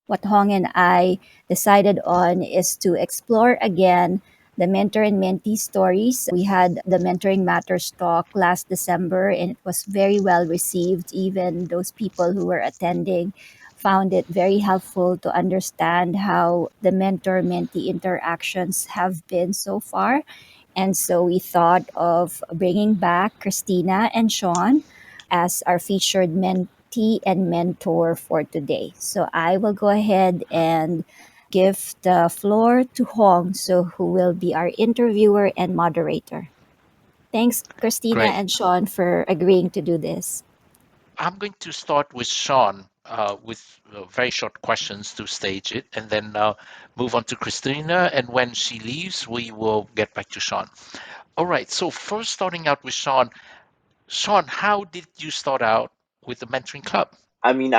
What Hong and I decided on is to explore again the mentor and mentee stories. We had the Mentoring Matters talk last December, and it was very well received. Even those people who were attending found it very helpful to understand how the mentor mentee interactions have been so far. And so we thought of bringing back Christina and Shawn as our featured mentee and mentor for today. So I will go ahead and give the floor to Hong, so who will be our interviewer and moderator. Thanks, Christina Great. and Shawn, for agreeing to do this. I'm going to start with Shawn with very short questions to stage it, and then move on to Christina. And when she leaves, we will get back to Shawn. All right. So first, starting out with Shawn. Shawn, how did you start out with the mentoring club? I mean,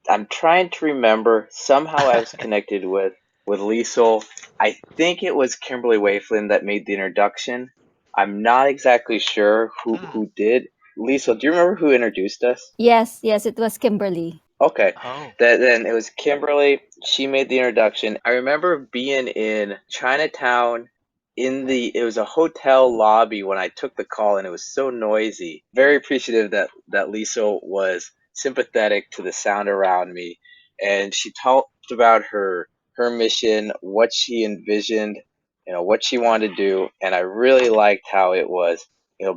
I'm trying to remember. Somehow I was connected with Liesel. I think it was Kimberly Wayflin that made the introduction. I'm not exactly sure Hmm. who did. Liesel, do you remember who introduced us? Yes, yes, it was Kimberly. Okay, Oh. then it was Kimberly. She made the introduction. I remember being in Chinatown it was a hotel lobby when I took the call, and it was so noisy. Very appreciative that Lisa was sympathetic to the sound around me, and she talked about her mission, what she envisioned, what she wanted to do, and I really liked how it was,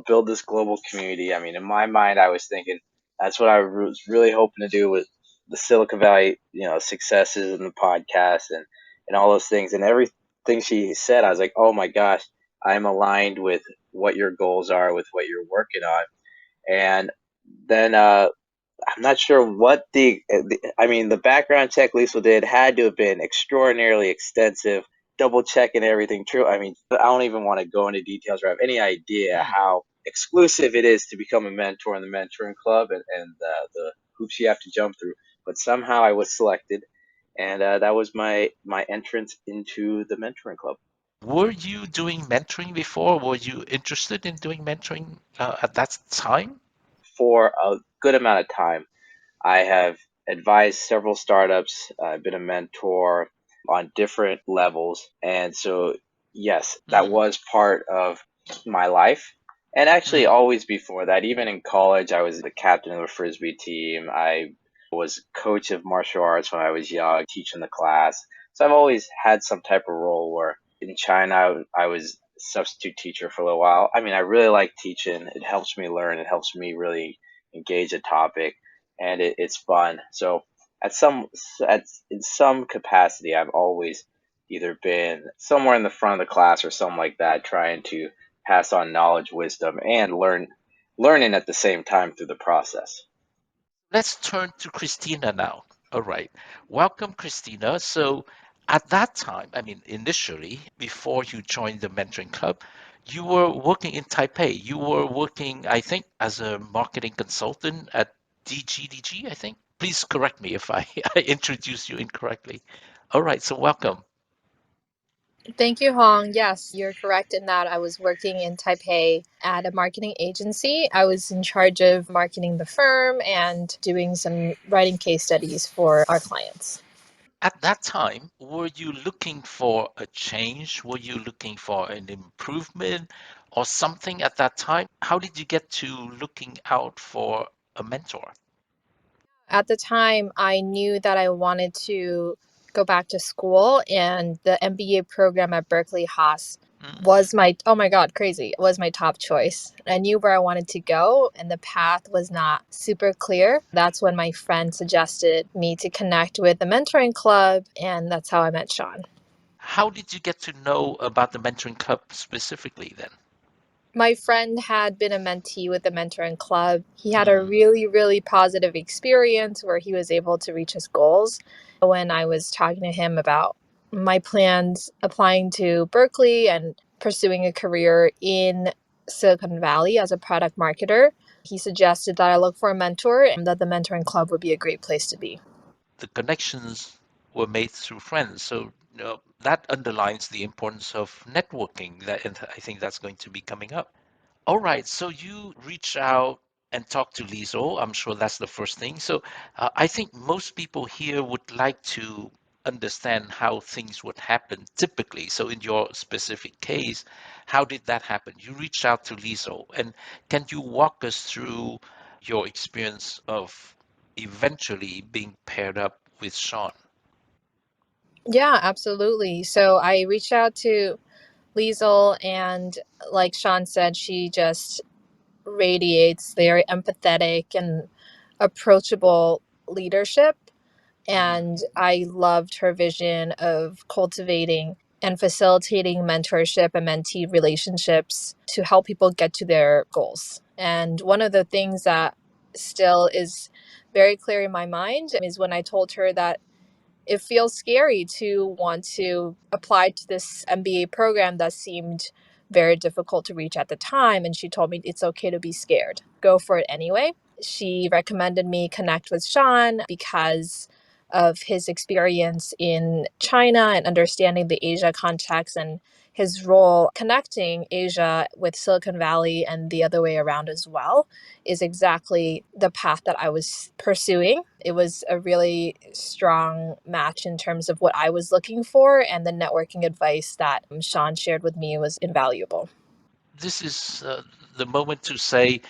build this global community. I mean, in my mind, I was thinking that's what I was really hoping to do with the Silicon Valley, successes and the podcast and all those things, and everything she said, I was like, oh my gosh, I'm aligned with what your goals are, with what you're working on. And then I'm not sure what I mean, the background check Liesel did had to have been extraordinarily extensive, double checking everything true. I mean, I don't even want to go into details or have any idea Hmm. how exclusive it is to become a mentor in the mentoring club and the hoops you have to jump through. But somehow I was selected, and that was my entrance into the mentoring club. Were you doing mentoring before? Were you interested in doing mentoring at that time? For a good amount of time, I have advised several startups. I've been a mentor on different levels. And so, yes, that Mm, was part of my life. And actually, mm, always before that, even in college, I was the captain of a frisbee team. I was coach of martial arts when I was young, teaching the class. So I've always had some type of role where in China, I was a substitute teacher for a little while. I mean, I really like teaching. It helps me learn. It helps me really engage a topic, and it's fun. So at some at in some capacity, I've always either been somewhere in the front of the class or something like that, trying to pass on knowledge, wisdom, and learning at the same time through the process. Let's turn to Christina now. All right. Welcome, Christina. So, at that time, I mean, initially, before you joined the mentoring club, you were working in Taipei. You were working, I think, as a marketing consultant at DGDG, I think. Please correct me if I, I introduced you incorrectly. All right. So, welcome. Thank you, Hong. Yes, you're correct in that I was working in Taipei at a marketing agency. I was in charge of marketing the firm and doing some writing case studies for our clients. At that time, were you looking for a change? Were you looking for an improvement or something at that time? How did you get to looking out for a mentor? At the time, I knew that I wanted to go back to school, and the MBA program at Berkeley Haas Mm, was my, oh my God, crazy, was my top choice. I knew where I wanted to go, and the path was not super clear. That's when my friend suggested me to connect with the mentoring club, and that's how I met Shawn. How did you get to know about the mentoring club specifically then? My friend had been a mentee with the mentoring club. He had a Mm, really, really positive experience where he was able to reach his goals. When I was talking to him about my plans applying to Berkeley and pursuing a career in Silicon Valley as a product marketer, he suggested that I look for a mentor and that the mentoring club would be a great place to be. the connections were made through friends. So that underlines the importance of networking. That, and I think that's going to be coming up. All right. So you reach out and talk to Liesel. I'm sure that's the first thing. So I think most people here would like to understand how things would happen typically. So in your specific case, how did that happen? You reached out to Liesel, and can you walk us through your experience of eventually being paired up with Shawn? Yeah, absolutely. So I reached out to Liesel, and like Shawn said, she just radiates very empathetic and approachable leadership. Mm, And I loved her vision of cultivating and facilitating mentorship and mentee relationships to help people get to their goals. And one of the things that still is very clear in my mind is when I told her that it feels scary to want to apply to this MBA program that seemed very difficult to reach at the time. And she told me it's okay to be scared, go for it anyway. She recommended me connect with Shawn because of his experience in China and understanding the Asia context, and his role connecting Asia with Silicon Valley and the other way around as well is exactly the path that I was pursuing. It was a really strong match in terms of what I was looking for, and the networking advice that Shawn shared with me was invaluable. this is the moment to say,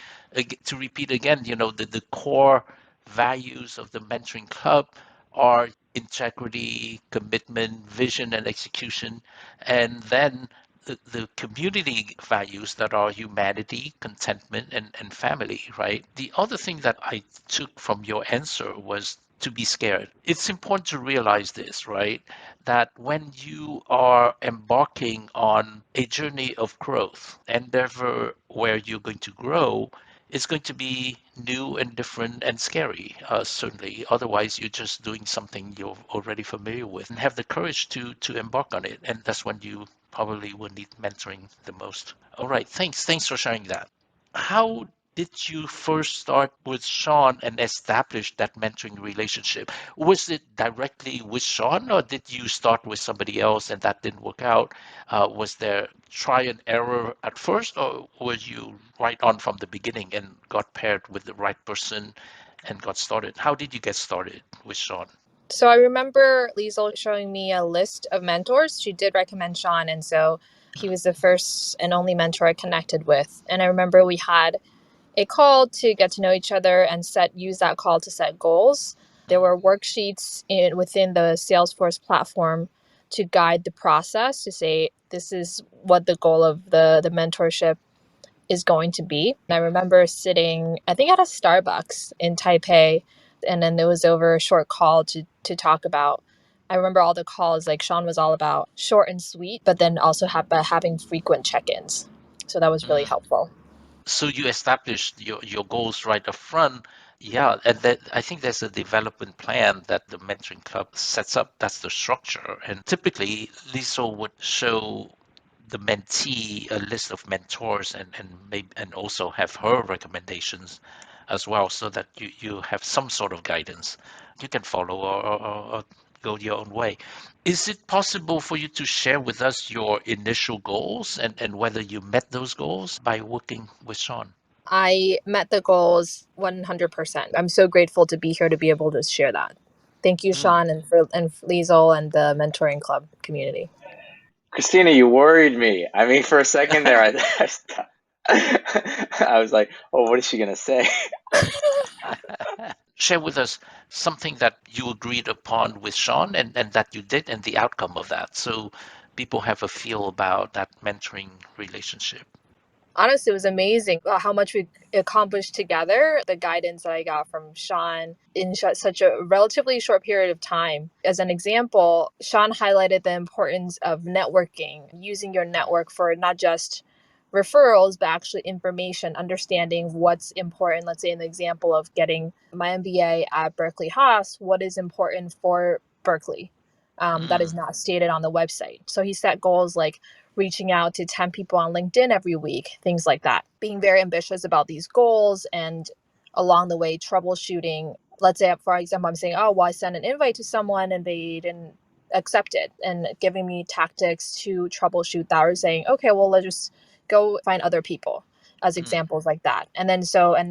to repeat again, the core values of the mentoring club are integrity, commitment, vision, and execution. And then the community values that are humanity, contentment, and family, right? The other thing that I took from your answer was to be scared. It's important to realize this, right? That when you are embarking on a journey of growth, endeavor where you're going to grow, it's going to be new and different and scary, certainly. Otherwise, you're just doing something you're already familiar with, and have the courage to embark on it. And that's when you probably will need mentoring the most. All right, thanks. Thanks for sharing that. How did you first start with Shawn and establish that mentoring relationship? Was it directly with Shawn, or did you start with somebody else and that didn't work out? Was there try and error at first, or were you right on from the beginning and got paired with the right person and got started? How did you get started with Shawn? So I remember Liesel showing me a list of mentors. She did recommend Shawn, and so he was the first and only mentor I connected with. And I remember we had a call to get to know each other and use that call to set goals. There were worksheets within the Salesforce platform to guide the process, to say this is what the goal of the mentorship is going to be. And I remember sitting, I think, at a Starbucks in Taipei, and then there was over a short call to talk about. I remember all the calls, like Shawn was all about short and sweet, but then also having frequent check-ins. So that was really Mm. helpful. So you established your goals right up front. Yeah, and that I think there's a development plan that the mentoring club sets up. That's the structure. And typically, Liesel would show the mentee a list of mentors and also have her recommendations as well, so that you have some sort of guidance you can follow, or go your own way. Is it possible for you to share with us your initial goals and whether you met those goals by working with Shawn? I met the goals 100%. I'm so grateful to be here to be able to share that. Thank you, Mm. Shawn, and Liesel and the mentoring club community. Christina, you worried me. I mean, for a second there, I was like, oh, what is she going to say? Share with us something that you agreed upon with Shawn and that you did and the outcome of that, so people have a feel about that mentoring relationship. Honestly, it was amazing how much we accomplished together. The guidance that I got from Shawn in such a relatively short period of time. As an example, Shawn highlighted the importance of networking, using your network for not just referrals, but actually information, understanding what's important. Let's say, in the example of getting my MBA at Berkeley Haas, what is important for Berkeley that Mm, is not stated on the website. So he set goals like reaching out to 10 people on LinkedIn every week, things like that. Being very ambitious about these goals, and along the way, troubleshooting. Let's say, for example, I'm saying, oh, well, I sent an invite to someone and they didn't accept it, and giving me tactics to troubleshoot that, or saying, okay, well, let's just go find other people. as examples like that. And then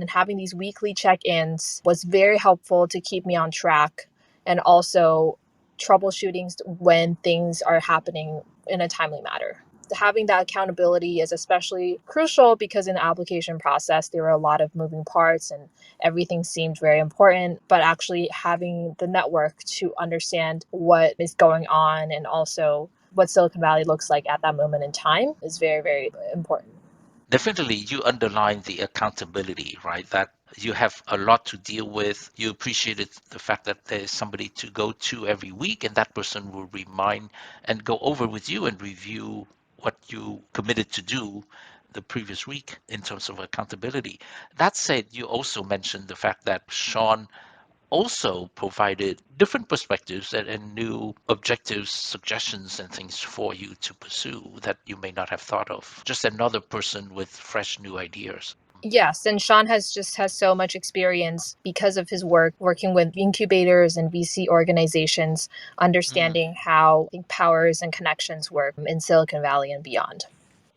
having these weekly check-ins was very helpful to keep me on track, and also troubleshooting when things are happening in a timely manner. Having that accountability is especially crucial because in the application process, there were a lot of moving parts and everything seemed very important. But actually having the network to understand what is going on and also what Silicon Valley looks like at that moment in time is very, very important. Definitely, you underline the accountability, right? That you have a lot to deal with. You appreciated the fact that there's somebody to go to every week, and that person will remind and go over with you and review what you committed to do the previous week in terms of accountability. That said, you also mentioned the fact that Shawn also provided different perspectives and new objectives, suggestions, and things for you to pursue that you may not have thought of. Just another person with fresh new ideas. Yes, and Shawn has so much experience because of his work working with incubators and VC organizations, Mm. understanding how powers and connections work in Silicon Valley and beyond.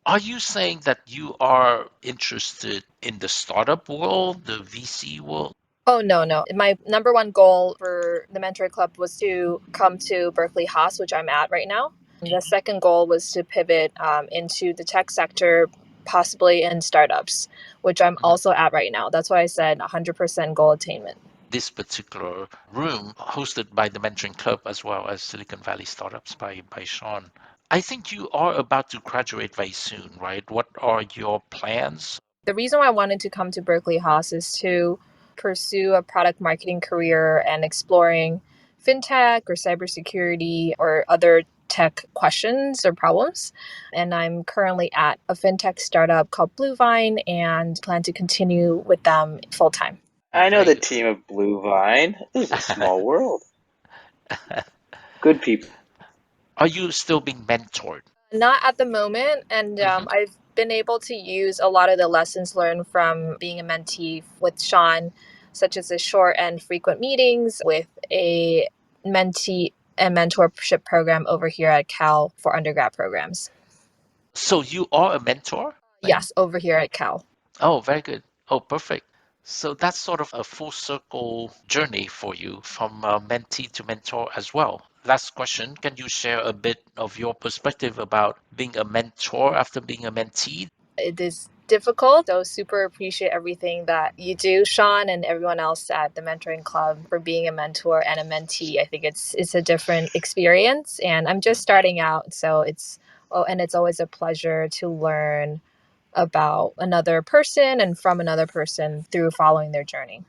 Are you saying that you are interested in the startup world, the VC world? Oh, no, no. My number one goal for the Mentor Club was to come to Berkeley Haas, which I'm at right now. The second goal was to pivot into the tech sector, possibly in startups, which I'm Mhm. also at right now. That's why I said 100% goal attainment. This particular room hosted by the Mentoring Club as well as Silicon Valley Startups by Shawn. I think you are about to graduate very soon, right? What are your plans? The reason why I wanted to come to Berkeley Haas is to pursue a product marketing career and exploring fintech or cybersecurity or other tech questions or problems. And I'm currently at a fintech startup called Bluevine and plan to continue with them full time. I know Very the good. team of Blue Vine. This is a small world. Good people. Are you still being mentored? Not at the moment. And Hmm. I've been able to use a lot of the lessons learned from being a mentee with Shawn, such as the short and frequent meetings with a mentee and mentorship program over here at Cal for undergrad programs. So you are a mentor? Yes, over here at Cal. Oh, very good. Oh, perfect. So that's sort of a full circle journey for you from mentee to mentor as well. Last question. Can you share a bit of your perspective about being a mentor after being a mentee? It is difficult. So super appreciate everything that you do, Shawn, and everyone else at the Mentoring Club for being a mentor and a mentee. I think it's a different experience, and I'm just starting out, so it's always a pleasure to learn about another person and from another person through following their journey.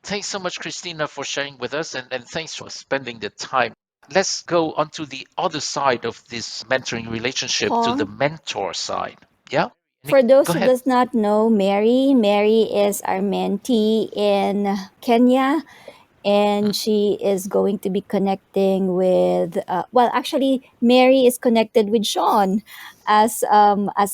Thanks so much, Christina, for sharing with us and thanks for spending the time. Let's go on to the other side of this mentoring relationship, to the Pong. mentor side. Yeah? For those Go who ahead. does not know Mary is our mentee in Kenya, and she is going to be connecting with well, actually Mary is connected with Shawn as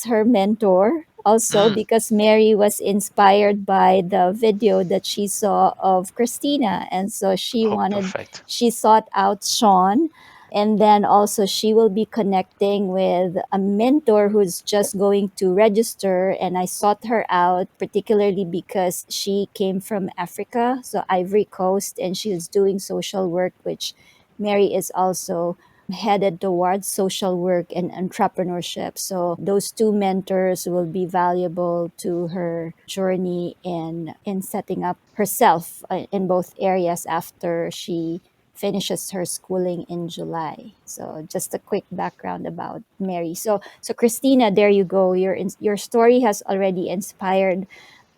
her mentor also, Mm. because Mary was inspired by the video that she saw of Christina, and so Oh, perfect. she sought out Shawn. And then also she will be connecting with a mentor who's just going to register, and I sought her out particularly because she came from Africa, so Ivory Coast, and she is doing social work, which Mary is also headed towards social work and entrepreneurship. So those two mentors will be valuable to her journey in setting up herself in both areas after she finishes her schooling in July. So just a quick background about Mary. So Christina, there you go. Your story has already inspired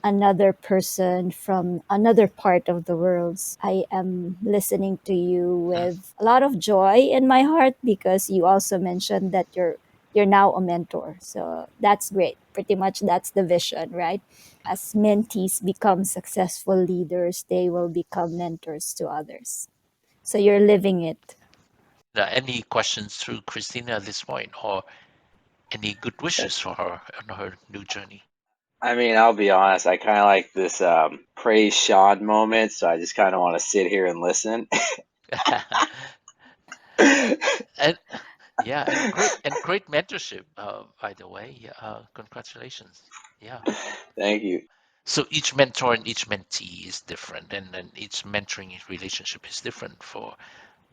another person from another part of the world. I am listening to you Mm. with a lot of joy in my heart because you also mentioned that you're now a mentor. So that's great. Pretty much that's the vision, right? As mentees become successful leaders, they will become mentors to others. So you're living it. Any questions through Christina at this point, or any good wishes for her on her new journey? I mean, I'll be honest. I kind of like this praise Shawn moment, so I just kind of want to sit here and listen. And Yeah, and great mentorship, by the way. Congratulations. Yeah. Thank you. So each mentor and each mentee is different, and each mentoring relationship is different for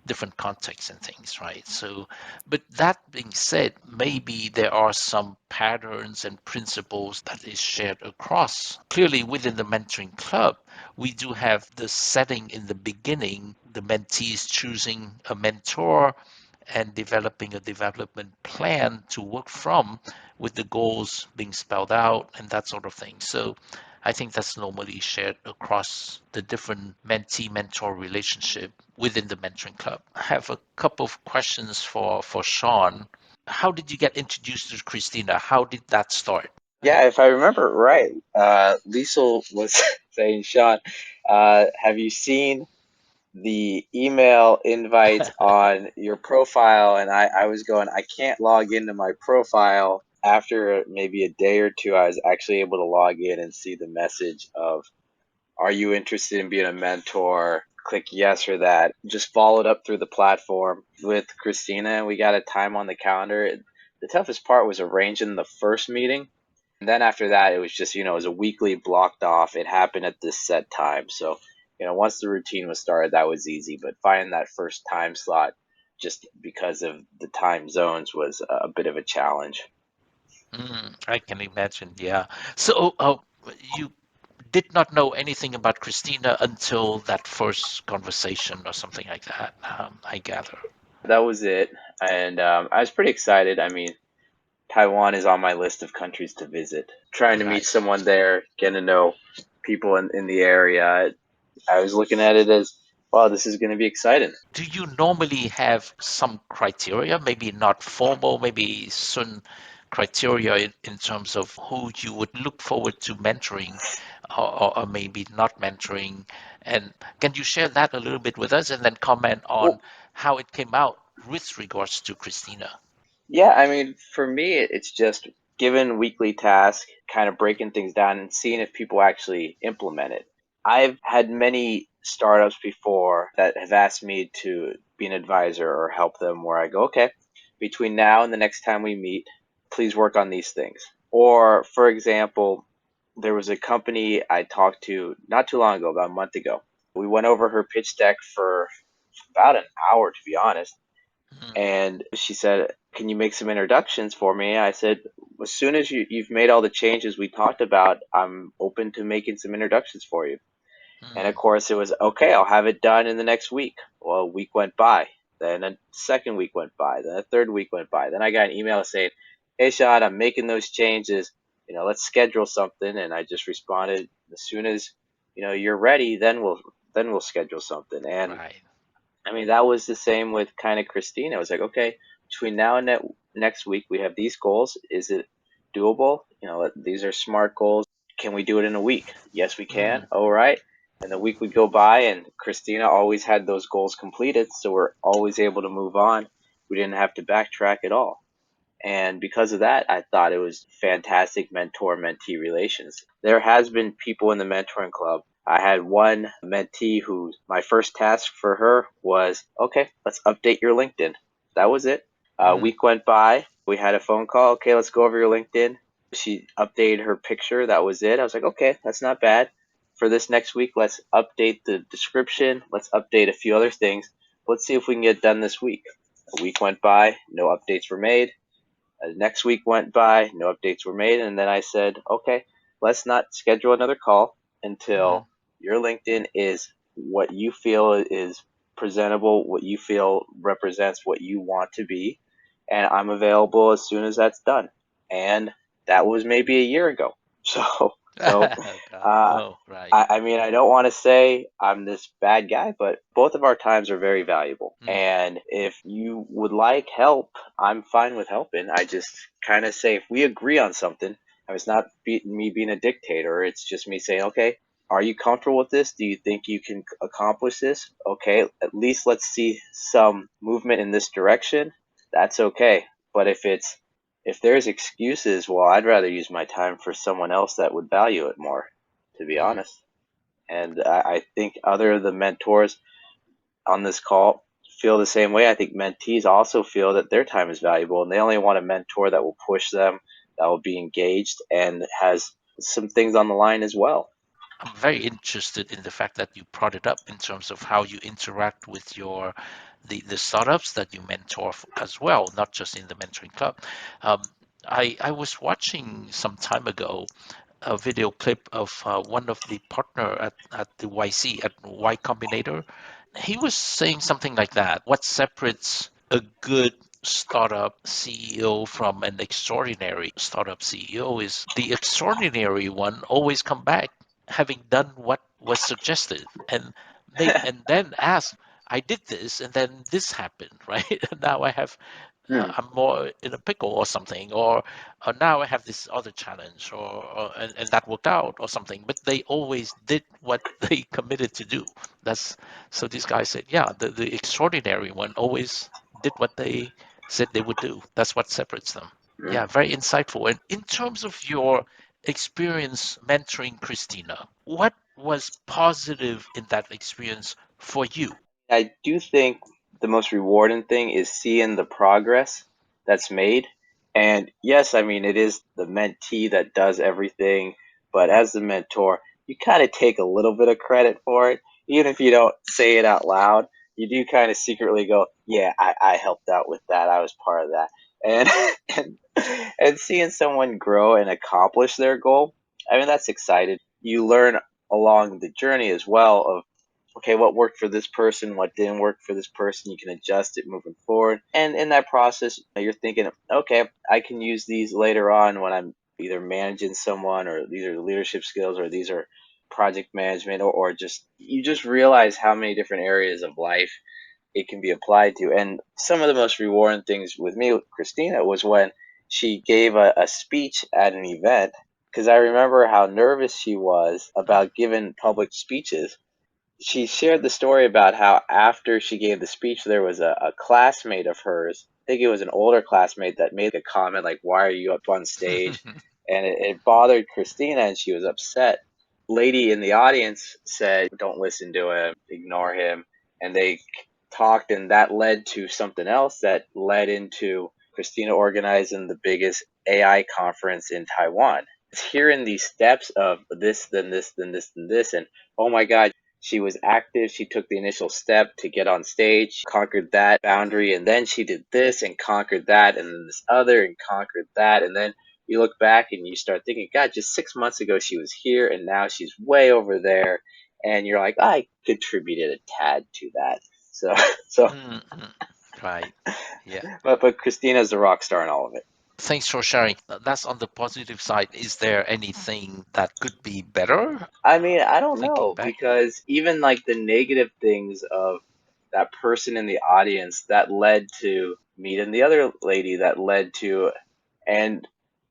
different contexts and things, right? So, but that being said, maybe there are some patterns and principles that is shared across. Clearly, within the mentoring club, we do have the setting in the beginning, the mentees choosing a mentor and developing a development plan to work from with the goals being spelled out and that sort of thing. So I think that's normally shared across the different mentee-mentor relationship within the mentoring club. I have a couple of questions for Shawn. How did you get introduced to Christina? How did that start? Yeah, if I remember right, Liesel was saying, Shawn, have you seen the email invites on your profile? And I was going, I can't log into my profile. After maybe a day or two, I was actually able to log in and see the message of, are you interested in being a mentor? Click yes or that. Just followed up through the platform with Christina, and we got a time on the calendar. The toughest part was arranging the first meeting. And then after that, it was just, it was a weekly blocked off. It happened at this set time. So, once the routine was started, that was easy. But finding that first time slot, just because of the time zones, was a bit of a challenge. I can imagine, yeah. So you did not know anything about Christina until that first conversation or something like that, I gather. That was it. And I was pretty excited. I mean, Taiwan is on my list of countries to visit. Trying to meet Right. someone there, getting to know people in the area. I was looking at it as, wow, this is going to be exciting. Do you normally have some criteria, maybe not formal, maybe certain criteria in terms of who you would look forward to mentoring or maybe not mentoring? And can you share that a little bit with us and then comment on Well, how it came out with regards to Christina? yeah, I mean, for me, it's just given weekly tasks, kind of breaking things down and seeing if people actually implement it. I've had many startups before that have asked me to be an advisor or help them where I go, okay, between now and the next time we meet, please work on these things. Or, for example, there was a company I talked to not too long ago, about a month ago. We went over her pitch deck for about an hour, to be honest. Mm, And she said, can you make some introductions for me? I said, as soon as you've made all the changes we talked about, I'm open to making some introductions for you. And of mm, course, it was, okay, I'll have it done in the next week. Well, a week went by. Then a second week went by. Then a third week went by. Then I got an email saying, hey, Shawn, I'm making those changes. Let's schedule something. And I just responded, as soon as, you're ready, then we'll schedule something. And right. I mean, that was the same with kind of Christina. It was like, okay, between now and next week, we have these goals. Is it doable? These are SMART goals. Can we do it in a week? Yes, we can. Mm, All right. And the week would go by, and Christina always had those goals completed. So we're always able to move on. We didn't have to backtrack at all. And because of that, I thought it was fantastic mentor-mentee relations. There has been people in the mentoring club. I had one mentee who my first task for her was, okay, let's update your LinkedIn. That was it. A mm, week went by. We had a phone call. Okay, let's go over your LinkedIn. She updated her picture. That was it. I was like, okay, that's not bad. For this next week, let's update the description. Let's update a few other things. Let's see if we can get done this week. A week went by. No updates were made. Next week went by, no updates were made, and then I said, okay, let's not schedule another call mm, until your LinkedIn is what you feel is presentable, what you feel represents what you want to be, and I'm available as soon as that's done. And that was maybe a year ago. So, oh God. uh, Oh, right. I mean, I don't want to say I'm this bad guy, but both of our times are very valuable. Mm, And if you would like help, I'm fine with helping. I just kind of say, if we agree on something, and it's not me being a dictator, it's just me saying, okay, are you comfortable with this? Do you think you can accomplish this? Okay, at least let's see some movement in this direction. That's okay. But if there's excuses, well, I'd rather use my time for someone else that would value it more, to be mm, honest. And I think other of the mentors on this call feel the same way. I think mentees also feel that their time is valuable and they only want a mentor that will push them, that will be engaged and has some things on the line as well. I'm very interested in the fact that you brought it up in terms of how you interact with the startups that you mentor as well, not just in the mentoring club. Um, I was watching some time ago a video clip of one of the partner at the YC at Y Combinator. He was saying something like that. What separates a good startup CEO from an extraordinary startup CEO is the extraordinary one always come back having done what was suggested and then ask, I did this and then this happened, right? And now I have Hmm. I'm more in a pickle or something, or now I have this other challenge, and that worked out or something. But they always did what they committed to do. That's so. This guy said, yeah, the extraordinary one always did what they said they would do. That's what separates them. Hmm. Yeah, very insightful. And in terms of your experience mentoring Christina, what was positive in that experience for you? I do think the most rewarding thing is seeing the progress that's made. And yes, I mean, it is the mentee that does everything, but as the mentor, you kind of take a little bit of credit for it. Even if you don't say it out loud, you do kind of secretly go, yeah, I helped out with that. I was part of that. And, and seeing someone grow and accomplish their goal, I mean, that's exciting. You learn along the journey as well of okay, what worked for this person, what didn't work for this person. You can adjust it moving forward. And in that process, you're thinking, okay, I can use these later on when I'm either managing someone or these are leadership skills or these are project management or just you just realize how many different areas of life it can be applied to. And some of the most rewarding things with me, with Christina, was when she gave a speech at an event because I remember how nervous she was Mm, about giving public speeches. She shared the story about how after she gave the speech, there was a classmate of hers. I think it was an older classmate that made a comment like, "Why are you up on stage?" And it bothered Christina, and she was upset. Lady in the audience said, "Don't listen to him, ignore him," and they talked, and that led to something else that led into Christina organizing the biggest AI conference in Taiwan. It's hearing these steps of this, then this, then this, then this, and oh my God, she was active. She took the initial step to get on stage, conquered that boundary, and then she did this and conquered that, and then this other and conquered that. And then you look back and you start thinking, God, just 6 months ago she was here, and now she's way over there. And you're like, I contributed a tad to that. So, so, mm, mm. Right. Yeah. but Christina's the rock star in all of it. Thanks for sharing. That's on the positive side. Is there anything that could be better I mean, I don't thinking know back? because even like the negative things of that person in the audience that led to meeting the other lady that led to, and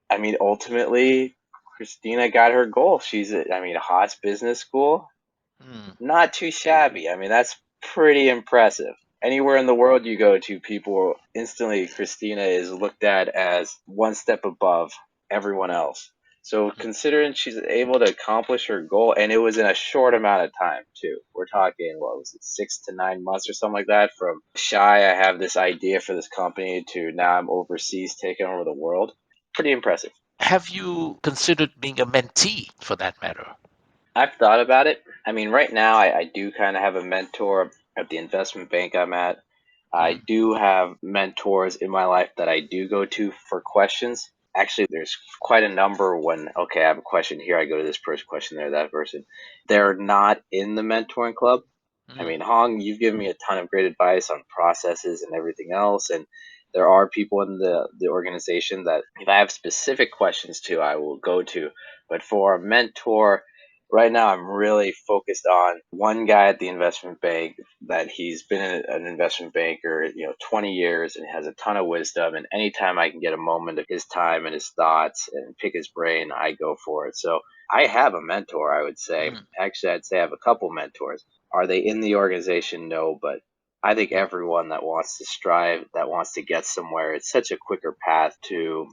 I mean, ultimately, Christina got her goal. She's, I mean, Haas Business School, Mm, not too shabby. I mean, that's pretty impressive. Anywhere in the world you go to, people instantly, Christina is looked at as one step above everyone else. So mm. considering she's able to accomplish her goal, and it was in a short amount of time too. We're talking, what was it, 6 to 9 months or something like that? From shy, I have this idea for this company to now I'm overseas taking over the world. Pretty impressive. Have you considered being a mentee for that matter? I've thought about it. I mean, right now I do kind of have a mentor at the investment bank I'm at. I Mm, do have mentors in my life that I do go to for questions. Actually, there's quite a number when, okay, I have a question here, I go to this person, question there, that person. They're not in the mentoring club. I mm, mean, Hong, you've given me a ton of great advice on processes and everything else. And there are people in the organization that if I have specific questions to, I will go to. But for a mentor, right now I'm really focused on one guy at the investment bank that he's been an investment banker, 20 years and has a ton of wisdom. And anytime I can get a moment of his time and his thoughts and pick his brain, I go for it. So I have a mentor, I would say. mm, Actually, I'd say I have a couple mentors. Are they in the organization? No, but I think mm. everyone that wants to strive, that wants to get somewhere, it's such a quicker path to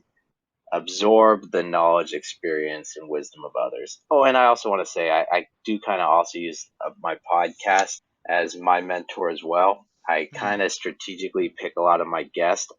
absorb the knowledge, experience, and wisdom of others. Oh, and I also want to say I do kind of also use my podcast as my mentor as well. I kind of strategically pick a lot of my guests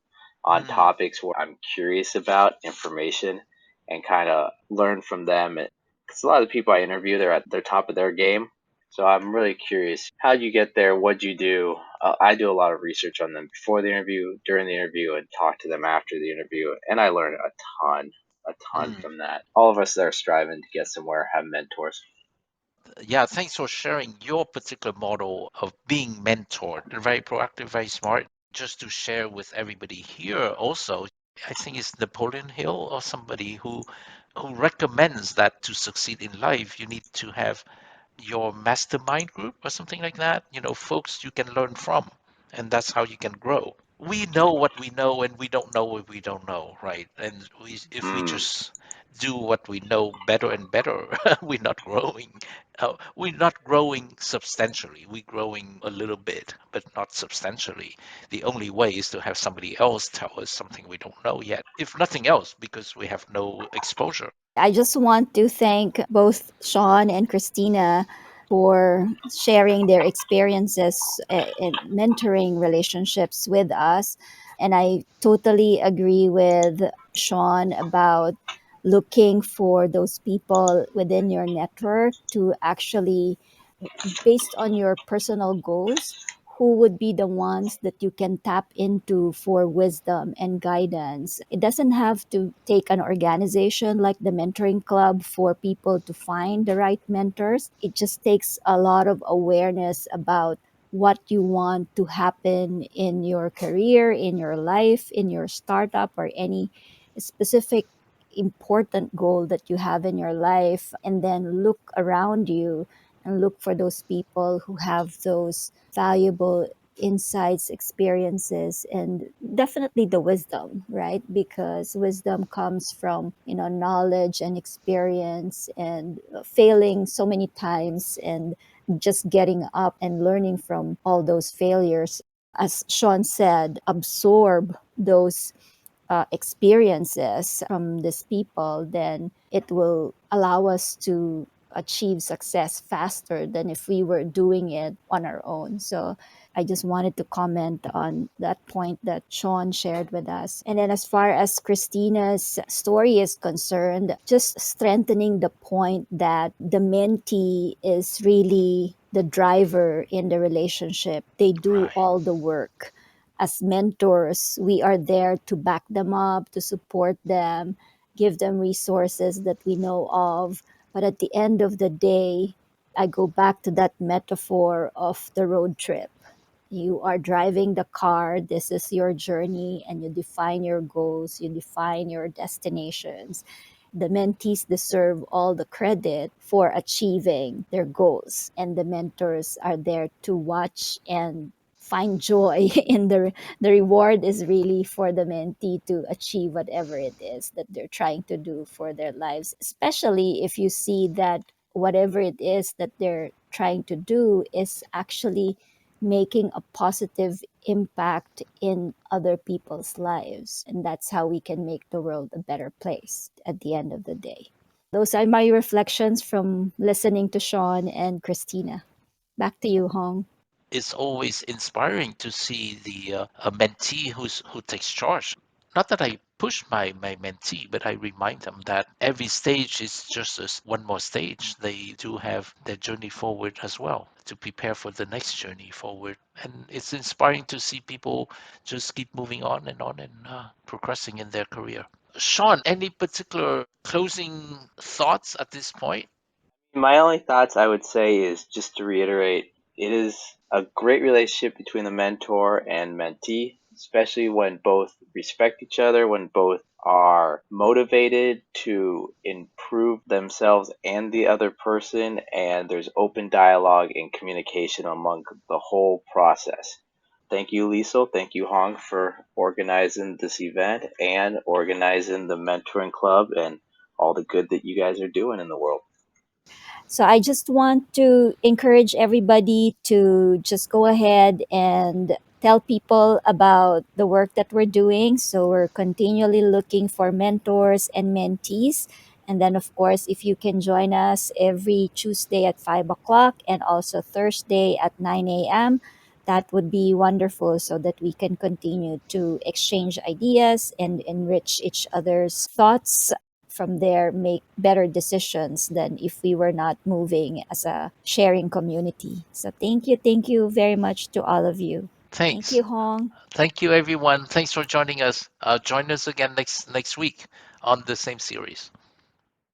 on Mm, topics where I'm curious about information and kind of learn from them. Because a lot of the people I interview, they're at the top of their game. So I'm really curious, how'd you get there? What'd you do? I do a lot of research on them before the interview, during the interview, and talk to them after the interview. And I learn a ton mm. from that. All of us that are striving to get somewhere have mentors. Yeah, thanks for sharing your particular model of being mentored. Very proactive, very smart. Just to share with everybody here also, I think it's Napoleon Hill or somebody who recommends that to succeed in life, you need to have your mastermind group or something like that, folks you can learn from. And that's how you can grow. We know what we know and we don't know what we don't know, right? And if we Mm. just do what we know better and better, we're not growing. We're not growing substantially. We're growing a little bit, but not substantially. The only way is to have somebody else tell us something we don't know yet, if nothing else, because we have no exposure. I just want to thank both Shawn and Christina for sharing their experiences in mentoring relationships with us. And I totally agree with Shawn about looking for those people within your network to actually, based on your personal goals, who would be the ones that you can tap into for wisdom and guidance. It doesn't have to take an organization like the mentoring club for people to find the right mentors. It just takes a lot of awareness about what you want to happen in your career, in your life, in your startup, or any specific important goal that you have in your life, and then look around you and look for those people who have those valuable insights, experiences, and definitely the wisdom, right? Because wisdom comes from, knowledge and experience and failing so many times and just getting up and learning from all those failures. As Shawn said, absorb those experiences from these people, then it will allow us to achieve success faster than if we were doing it on our own. So I just wanted to comment on that point that Shawn shared with us. And then, as far as Christina's story is concerned, just strengthening the point that the mentee is really the driver in the relationship. They do Right. all the work. As mentors, we are there to back them up, to support them, give them resources that we know of. But at the end of the day, I go back to that metaphor of the road trip. You are driving the car, this is your journey, and you define your goals, you define your destinations. The mentees deserve all the credit for achieving their goals, and the mentors are there to watch and find joy in the reward is really for the mentee to achieve whatever it is that they're trying to do for their lives, especially if you see that whatever it is that they're trying to do is actually making a positive impact in other people's lives. And that's how we can make the world a better place at the end of the day. Those are my reflections from listening to Shawn and Christina. Back to you, Hong. It's always inspiring to see a mentee who takes charge. Not that I push my mentee, but I remind them that every stage is just as one more stage. They do have their journey forward as well to prepare for the next journey forward. And it's inspiring to see people just keep moving on and progressing in their career. Shawn, any particular closing thoughts at this point? My only thoughts I would say is just to reiterate, it is a great relationship between the mentor and mentee, especially when both respect each other, when both are motivated to improve themselves and the other person, and there's open dialogue and communication among the whole process. Thank you, Liesel. Thank you, Hong, for organizing this event and organizing the mentoring club and all the good that you guys are doing in the world. So I just want to encourage everybody to just go ahead and tell people about the work that we're doing. So we're continually looking for mentors and mentees. And then, of course, if you can join us every Tuesday at 5 o'clock and also Thursday at 9 a.m., That would be wonderful so that we can continue to exchange ideas and enrich each other's thoughts. From there, make better decisions than if we were not moving as a sharing community. So thank you very much to all of you. Thank Thanks. you, Hong. Thank you, everyone. Thanks for joining us. Join us again next week on the same series.